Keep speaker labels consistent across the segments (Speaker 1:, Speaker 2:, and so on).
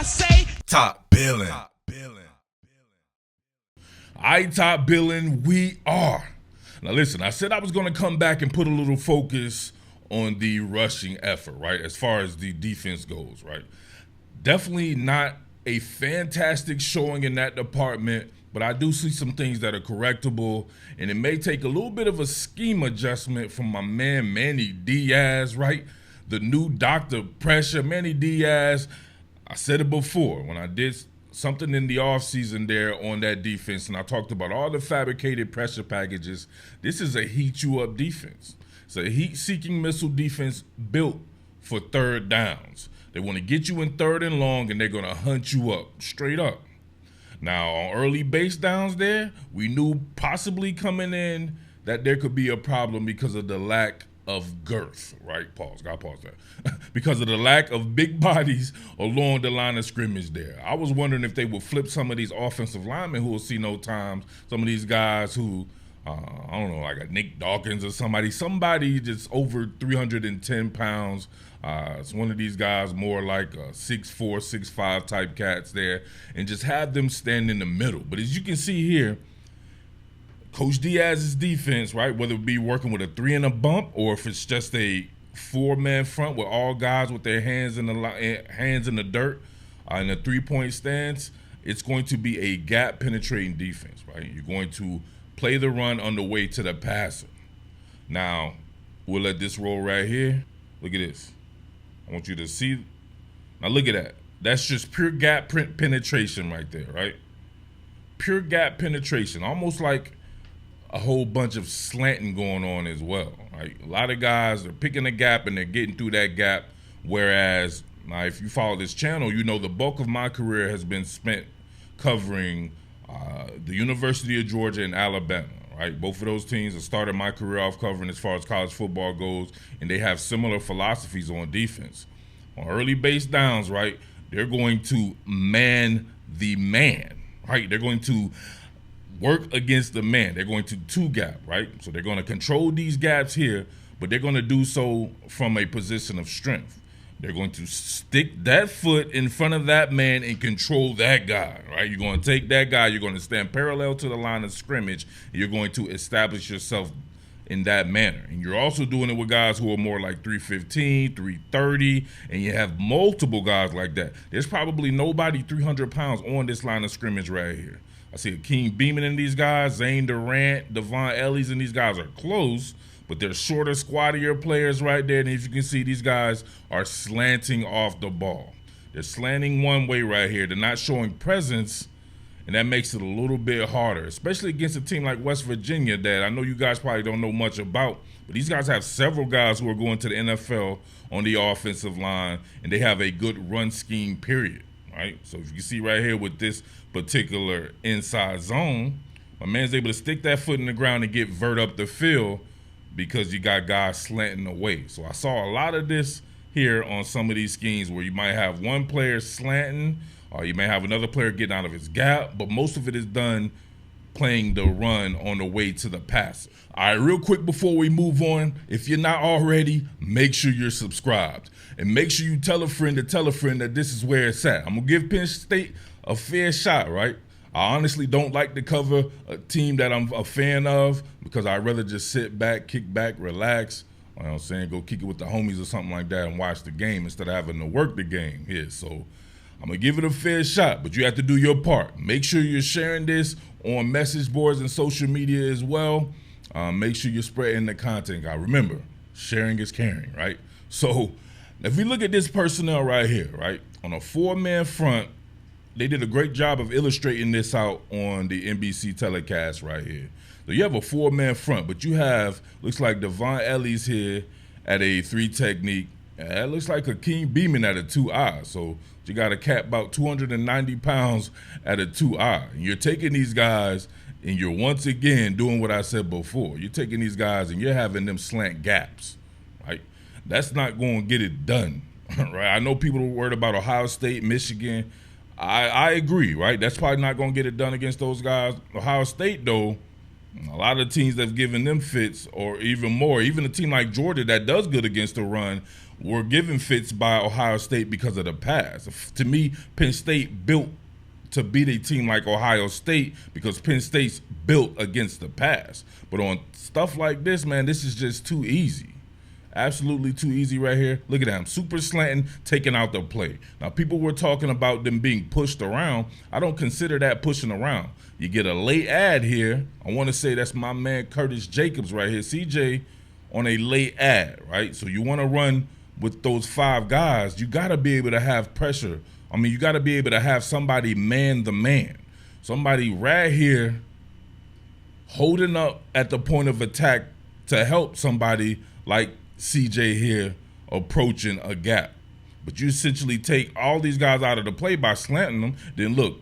Speaker 1: say
Speaker 2: Top Billin. Top Billin, we are. Now listen, I said I was going to come back and put a little focus on the rushing effort, right? As far as the defense goes, right? Definitely not a fantastic showing in that department, but I do see some things that are correctable, and it may take a little bit of a scheme adjustment from my man Manny Diaz, right? The new Dr. Pressure, Manny Diaz. I said it before when I did something in the offseason there on that defense, and I talked about all the fabricated pressure packages. This is a heat-you-up defense. It's a heat-seeking missile defense built for third downs. They want to get you in third and long, and they're going to hunt you up, straight up. Now, on early base downs there, we knew possibly coming in that there could be a problem because of the lack of girth, right? Gotta pause that. Because of the lack of big bodies along the line of scrimmage there. I was wondering if they would flip some of these offensive linemen who will see no times, some of these guys who, I don't know, like a Nick Dawkins or somebody just over 310 pounds. It's one of these guys more like a 6'4", 6'5" type cats there, and just have them stand in the middle. But as you can see here, Coach Diaz's defense, right, whether it be working with a 3 and a bump or if it's just a 4-man front with all guys with their hands in the dirt in a 3-point stance, it's going to be a gap penetrating defense, right? You're going to play the run on the way to the passer. Now, we'll let this roll right here. Look at this. I want you to see. Now look at that. That's just pure gap penetration right there, right? Pure gap penetration, almost like a whole bunch of slanting going on as well, right? A lot of guys are picking a gap and they're getting through that gap, whereas now if you follow this channel, you know the bulk of my career has been spent covering the University of Georgia and Alabama, right? Both of those teams I started my career off covering as far as college football goes, and they have similar philosophies on defense. On early base downs, right, they're going to man the man, right? They're going to work against the man. They're going to two-gap, right? So they're going to control these gaps here, but they're going to do so from a position of strength. They're going to stick that foot in front of that man and control that guy, right? You're going to take that guy, you're going to stand parallel to the line of scrimmage, and you're going to establish yourself in that manner. And you're also doing it with guys who are more like 315, 330, and you have multiple guys like that. There's probably nobody 300 pounds on this line of scrimmage right here. I see Akeem Beamon in these guys, Zane Durant, Devon Ellis, and these guys are close, but they're shorter, squattier players right there. And as you can see, these guys are slanting off the ball. They're slanting one way right here. They're not showing presence, and that makes it a little bit harder, especially against a team like West Virginia that I know you guys probably don't know much about, but these guys have several guys who are going to the NFL on the offensive line, and they have a good run scheme, period, right? So if you see right here with this particular inside zone, my man's able to stick that foot in the ground and get vert up the field because you got guys slanting away. So I saw a lot of this here on some of these schemes where you might have one player slanting or you may have another player getting out of his gap, but most of it is done playing the run on the way to the pass. All right, real quick before we move on, if you're not already, make sure you're subscribed. And make sure you tell a friend that this is where it's at. I'm going to give Penn State a fair shot, right? I honestly don't like to cover a team that I'm a fan of because I'd rather just sit back, kick back, relax. You know what I'm saying? Go kick it with the homies or something like that and watch the game instead of having to work the game here. So I'm going to give it a fair shot, but you have to do your part. Make sure you're sharing this on message boards and social media as well. Make sure you're spreading the content, guys. Remember, sharing is caring, right? So if we look at this personnel right here, right, on a 4-man front, they did a great job of illustrating this out on the NBC telecast right here. So you have a 4-man front, but you have, looks like Devon Ellis here at a 3 technique. That looks like Akeem Beamon at a 2-eye. So you got a cat about 290 pounds at a 2-eye. And you're taking these guys and you're once again doing what I said before. You're taking these guys and you're having them slant gaps, right? That's not going to get it done, right? I know people are worried about Ohio State, Michigan. I agree, right? That's probably not going to get it done against those guys. Ohio State, though, a lot of teams that have given them fits or even more, even a team like Georgia that does good against the run were given fits by Ohio State because of the pass. To me, Penn State built to beat a team like Ohio State because Penn State's built against the pass. But on stuff like this, man, this is just too easy. Absolutely too easy right here. Look at them, super slanting, taking out the play. Now, people were talking about them being pushed around. I don't consider that pushing around. You get a late ad here. I want to say that's my man Curtis Jacobs right here, CJ, on a late ad, right? So you want to run with those 5 guys. You got to be able to have pressure. I mean, you got to be able to have somebody man the man. Somebody right here holding up at the point of attack to help somebody like CJ here approaching a gap. But you essentially take all these guys out of the play by slanting them. Then look,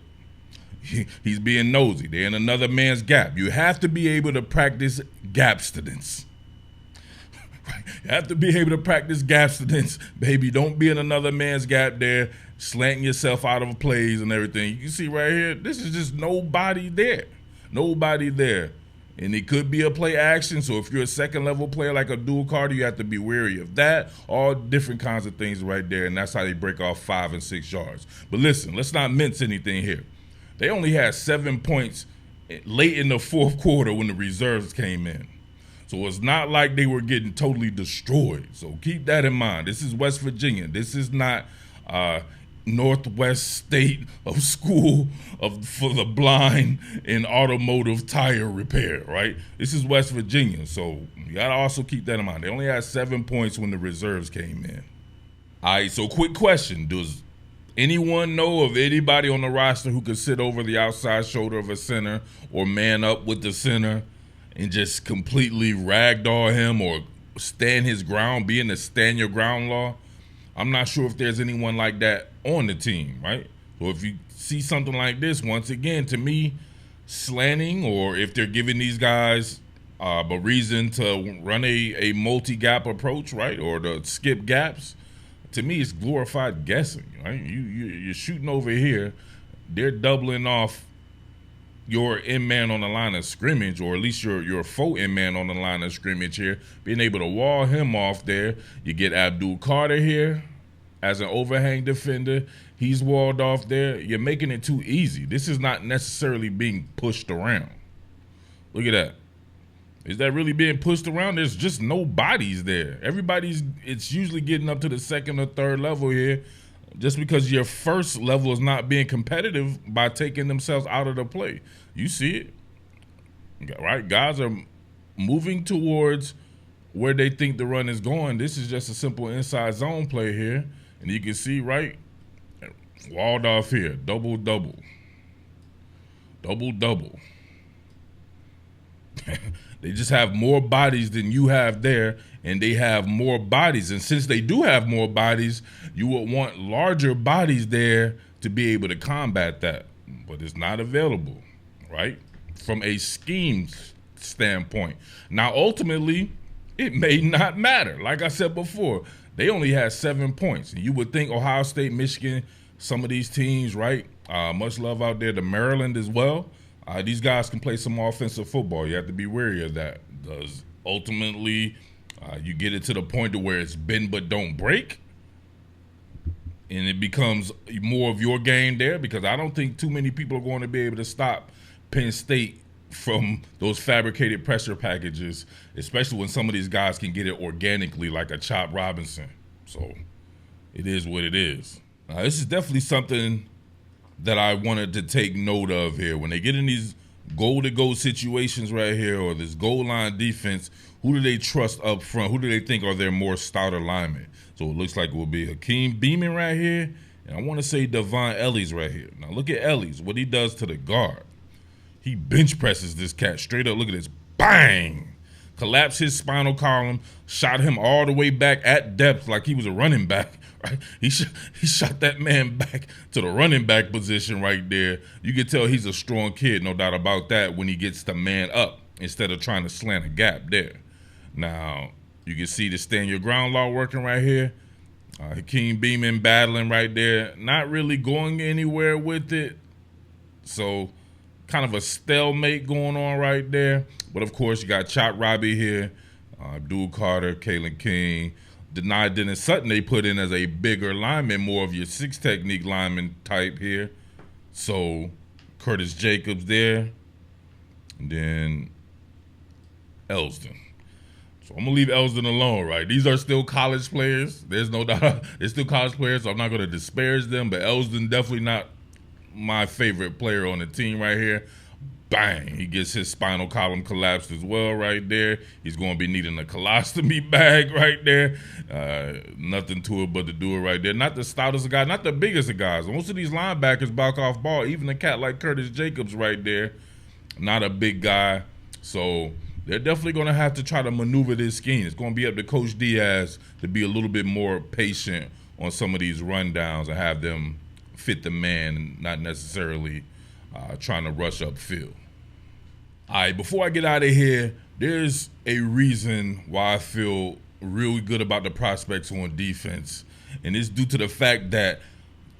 Speaker 2: he's being nosy. They're in another man's gap. You have to be able to practice gapstance. You have to be able to practice gapstance, baby. Don't be in another man's gap there, slanting yourself out of plays and everything. You can see right here, this is just nobody there. Nobody there. And it could be a play action, so if you're a second-level player like a dual Carter, you have to be wary of that. All different kinds of things right there, and that's how they break off 5 and 6 yards. But listen, let's not mince anything here. They only had 7 points late in the fourth quarter when the reserves came in. So it's not like they were getting totally destroyed. So keep that in mind. This is West Virginia. This is not Northwest State of School for the Blind in automotive tire repair, right? This is West Virginia. So you got to also keep that in mind. They only had 7 points when the reserves came in. All right, so quick question. Does anyone know of anybody on the roster who could sit over the outside shoulder of a center or man up with the center and just completely ragdoll him or stand his ground, be in the stand your ground law? I'm not sure if there's anyone like that on the team, right? So if you see something like this, once again, to me, slanting, or if they're giving these guys a reason to run a multi-gap approach, right, or to skip gaps, to me, it's glorified guessing, right? You're shooting over here. They're doubling off your in-man on the line of scrimmage, or at least your faux in-man on the line of scrimmage here, being able to wall him off there. You get Abdul Carter here as an overhang defender. He's walled off there. You're making it too easy. This is not necessarily being pushed around. Look at that. Is that really being pushed around? There's just no bodies there. It's usually getting up to the second or third level here, just because your first level is not being competitive by taking themselves out of the play. You see it, right? Guys are moving towards where they think the run is going. This is just a simple inside zone play here. And you can see, right, walled off here, double-double. Double-double. They just have more bodies than you have there, and they have more bodies. And since they do have more bodies, you would want larger bodies there to be able to combat that. But it's not available, right, from a scheme standpoint. Now, ultimately, it may not matter. Like I said before, they only had 7 points. And you would think Ohio State, Michigan, some of these teams, right, much love out there to Maryland as well. These guys can play some offensive football. You have to be wary of that, because ultimately you get it to the point to where it's bend but don't break, and it becomes more of your game there, because I don't think too many people are going to be able to stop Penn State from those fabricated pressure packages, especially when some of these guys can get it organically like a Chop Robinson. So it is what it is. This is definitely something that I wanted to take note of here. When they get in these goal-to-goal situations right here, or this goal line defense, who do they trust up front? Who do they think are their more stouter linemen? So it looks like it will be Hakeem Beamon right here, and I want to say Devon Ellies right here. Now look at Ellies, what he does to the guard. He bench presses this cat straight up. Look at this, bang! Collapsed his spinal column, shot him all the way back at depth like he was a running back. Right? He shot that man back to the running back position right there. You can tell he's a strong kid, no doubt about that, when he gets to man up instead of trying to slant a gap there. Now, you can see the stand your ground law working right here. Hakeem Beamon battling right there, not really going anywhere with it. So kind of a stalemate going on right there. But, of course, you got Chop Robbie here, Abdul Carter, Kalen King, Denied Dennis Sutton they put in as a bigger lineman, more of your 6 technique lineman type here. So Curtis Jacobs there, and then Elsdon. So I'm gonna leave Elsdon alone, right? These are still college players. There's no doubt they're still college players, so I'm not gonna disparage them. But Elsdon definitely not my favorite player on the team right here. Bang! He gets his spinal column collapsed as well right there. He's going to be needing a colostomy bag right there. Nothing to it but to do it right there. Not the stoutest of guys, not the biggest of guys. Most of these linebackers back off ball. Even a cat like Curtis Jacobs right there, not a big guy. So they're definitely going to have to try to maneuver this scheme. It's going to be up to Coach Diaz to be a little bit more patient on some of these rundowns and have them fit the man and not necessarily trying to rush upfield. All right, before I get out of here, there's a reason why I feel really good about the prospects on defense, and it's due to the fact that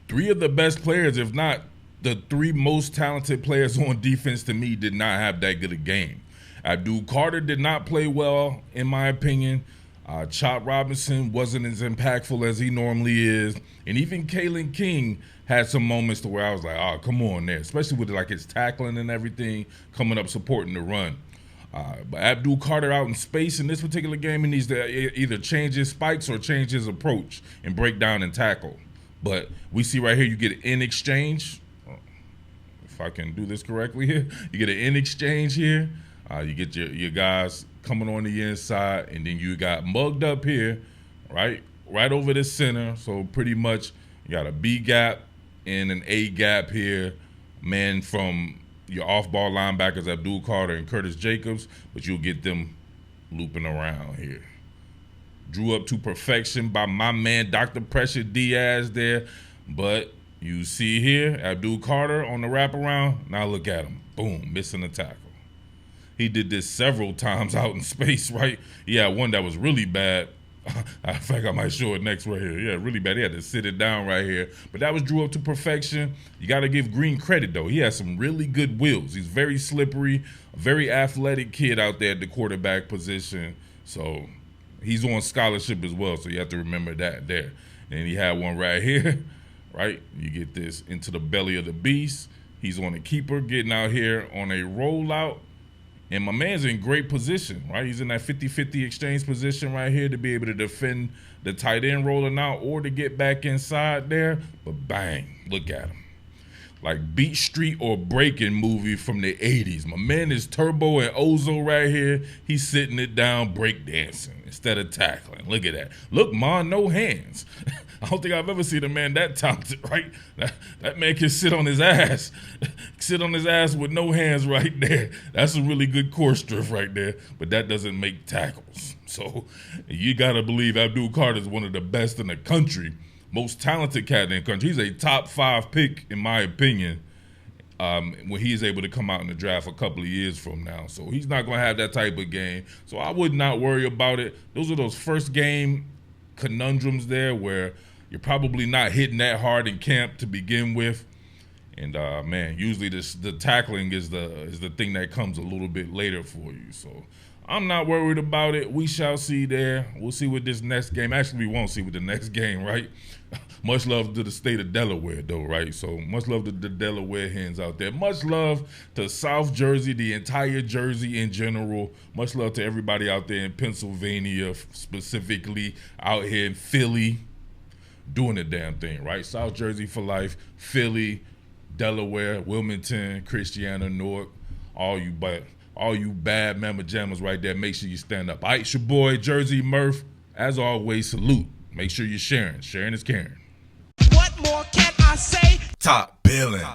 Speaker 2: 3 of the best players, if not the 3 most talented players on defense to me, did not have that good a game. Abdul Carter did not play well, in my opinion. Chop Robinson wasn't as impactful as he normally is, and even Kalen King had some moments to where I was like, oh, come on there, especially with like his tackling and everything, coming up supporting the run. But Abdul Carter out in space in this particular game, he needs to either change his spikes or change his approach and break down and tackle. But we see right here, you get an in exchange. If I can do this correctly here, you get an in exchange here. You get your guys coming on the inside, and then you got mugged up here, right over the center. So pretty much you got a B gap and an A gap here, man, from your off-ball linebackers Abdul Carter and Curtis Jacobs, but you'll get them looping around here. Drew up to perfection by my man Dr. Pressure Diaz there, but you see here Abdul Carter on the wraparound. Now look at him, boom, missing the tackle. He did this several times out in space, right? He had one that was really bad. In fact, I might show it next right here. Yeah, really bad. He had to sit it down right here. But that was drew up to perfection. You got to give Green credit, though. He has some really good wheels. He's very slippery, a very athletic kid out there at the quarterback position. So he's on scholarship as well, so you have to remember that there. And he had one right here, right? You get this into the belly of the beast. He's on a keeper, getting out here on a rollout. And my man's in great position, right? He's in that 50-50 exchange position right here to be able to defend the tight end rolling out or to get back inside there. But bang, look at him. Like Beat Street or Breaking movie from the 80s. My man is Turbo and Ozo right here. He's sitting it down breakdancing instead of tackling. Look at that. Look, man, no hands. I don't think I've ever seen a man that talented, right? That man can sit on his ass. Sit on his ass with no hands right there. That's a really good core strength right there, but that doesn't make tackles. So you got to believe Abdul Carter is one of the best in the country, most talented cat in the country. He's a top 5 pick, in my opinion, when he's able to come out in the draft a couple of years from now. So he's not going to have that type of game. So I would not worry about it. Those are those first game conundrums there where you're probably not hitting that hard in camp to begin with. And, man, usually the tackling is the thing that comes a little bit later for you. So I'm not worried about it. We shall see there. We'll see what this next game. Actually, we won't see what the next game, right? Much love to the state of Delaware, though, right? So much love to the Delaware hens out there. Much love to South Jersey, the entire Jersey in general. Much love to everybody out there in Pennsylvania, specifically out here in Philly, doing the damn thing, right? South Jersey for life, Philly, Delaware, Wilmington, Christiana, Newark, all you bad mamma jammers right there. Make sure you stand up. All right, it's your boy, Jersey Murf. As always, salute. Make sure you're sharing. Sharing is caring.
Speaker 1: What more can I say?
Speaker 3: Top Billin.